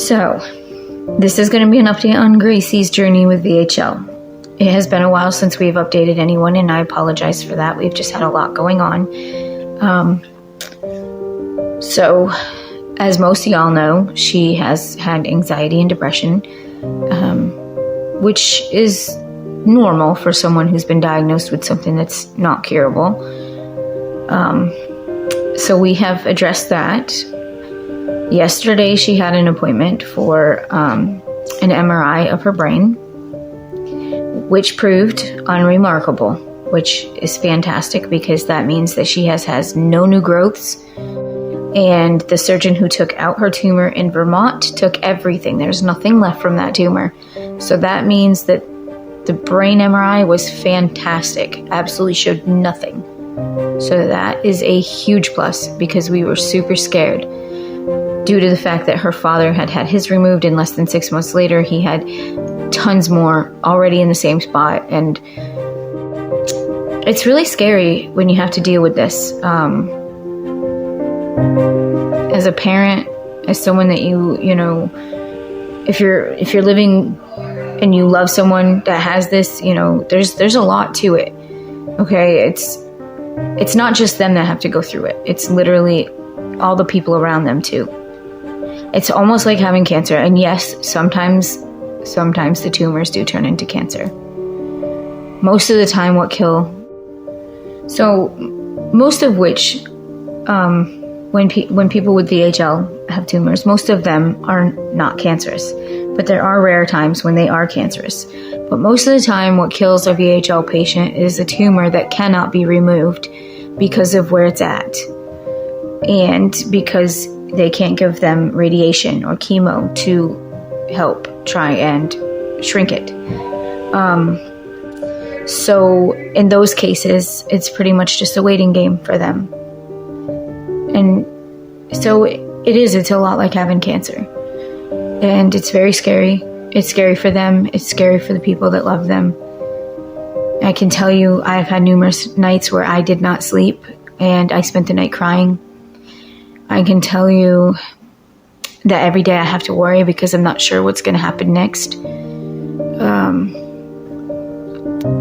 So, this is going to be an update on Gracie's journey with VHL. It has been a while since we've updated anyone, and I apologize for that. We've just had a lot going on. So, as most of y'all know, she has had anxiety and depression, which is normal for someone who's been diagnosed with something that's not curable. So we have addressed that. Yesterday, she had an appointment for an MRI of her brain, which proved unremarkable, which is fantastic because that means that she has no new growths. And the surgeon who took out her tumor in Vermont took everything. There's nothing left from that tumor. So that means that the brain MRI was fantastic, absolutely showed nothing. So that is a huge plus because we were super scared due to the fact that her father had his removed, and less than 6 months later, he had tons more already in the same spot. And it's really scary when you have to deal with this. As a parent, as someone that you know, if you're living and you love someone that has this, there's a lot to it. Okay, it's not just them that have to go through it. It's literally all the people around them too. It's almost like having cancer. And yes, sometimes the tumors do turn into cancer. Most of the time most of which, when people with VHL have tumors, most of them are not cancerous. But there are rare times when they are cancerous. But most of the time, what kills a VHL patient is a tumor that cannot be removed because of where it's at. And because they can't give them radiation or chemo to help try and shrink it. So in those cases, it's pretty much just a waiting game for them. And so it's a lot like having cancer. And it's very scary. It's scary for them. It's scary for the people that love them. I can tell you, I've had numerous nights where I did not sleep and I spent the night crying. I can tell you that every day I have to worry because I'm not sure what's going to happen next.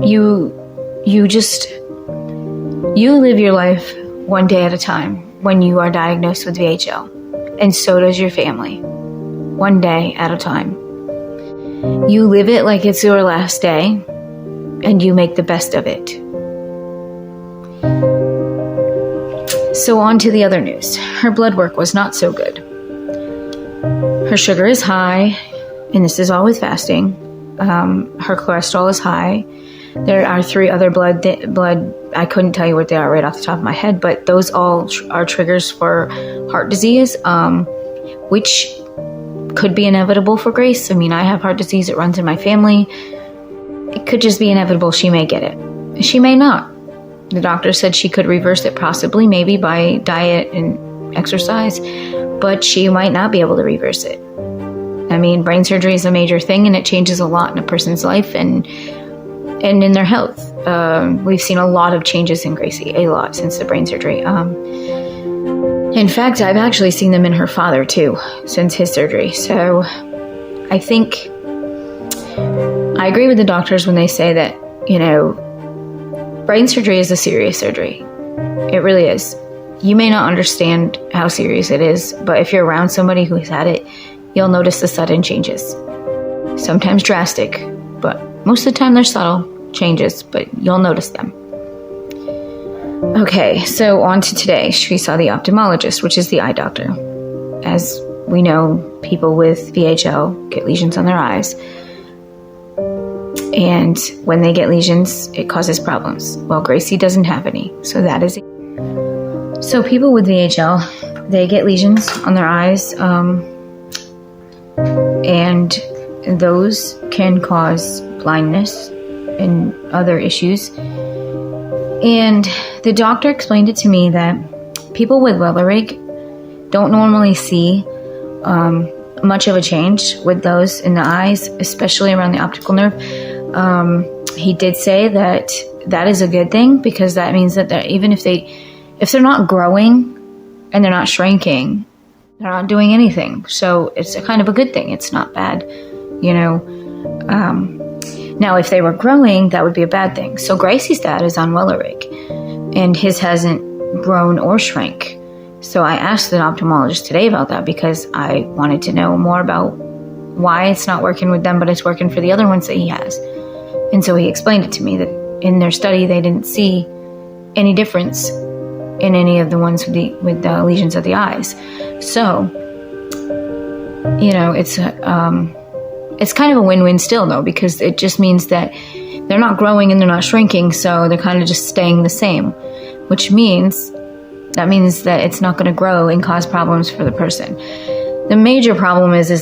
You live your life one day at a time when you are diagnosed with VHL, and so does your family, one day at a time. You live it like it's your last day, and you make the best of it. So on to the other news. Her blood work was not so good. Her sugar is high, and this is all with fasting. Her cholesterol is high. There are 3 other blood, I couldn't tell you what they are right off the top of my head, but those all are triggers for heart disease, which could be inevitable for Grace. I mean, I have heart disease. It runs in my family. It could just be inevitable. She may get it. She may not. The doctor said she could reverse it possibly, maybe by diet and exercise, but she might not be able to reverse it. I mean, brain surgery is a major thing, and it changes a lot in a person's life and in their health. We've seen a lot of changes in Gracie, a lot, since the brain surgery. In fact, I've actually seen them in her father too, since his surgery. So I think I agree with the doctors when they say that, brain surgery is a serious surgery. It really is. You may not understand how serious it is, but if you're around somebody who's had it, you'll notice the sudden changes. Sometimes drastic, but most of the time they're subtle changes, but you'll notice them. Okay, so on to today. She saw the ophthalmologist, which is the eye doctor. As we know, people with VHL get lesions on their eyes. And when they get lesions, it causes problems. Well, Gracie doesn't have any, so that is it. So people with VHL, they get lesions on their eyes, and those can cause blindness and other issues. And the doctor explained it to me that people with Wellerig don't normally see much of a change with those in the eyes, especially around the optical nerve. He did say that is a good thing because that means that even if they're not growing and they're not shrinking, They're not doing anything. So it's a kind of a good thing. It's not bad, you know. Now, if they were growing, that would be a bad thing. So Gracie's dad is on Wellerig, and his hasn't grown or shrank. So I asked the ophthalmologist today about that because I wanted to know more about why it's not working with them, but it's working for the other ones that he has. And so he explained it to me that in their study, they didn't see any difference in any of the ones with the lesions of the eyes. So, you know, it's kind of a win-win still, though, because it just means that they're not growing and they're not shrinking, so they're kind of just staying the same, which means that it's not going to grow and cause problems for the person. The major problem is the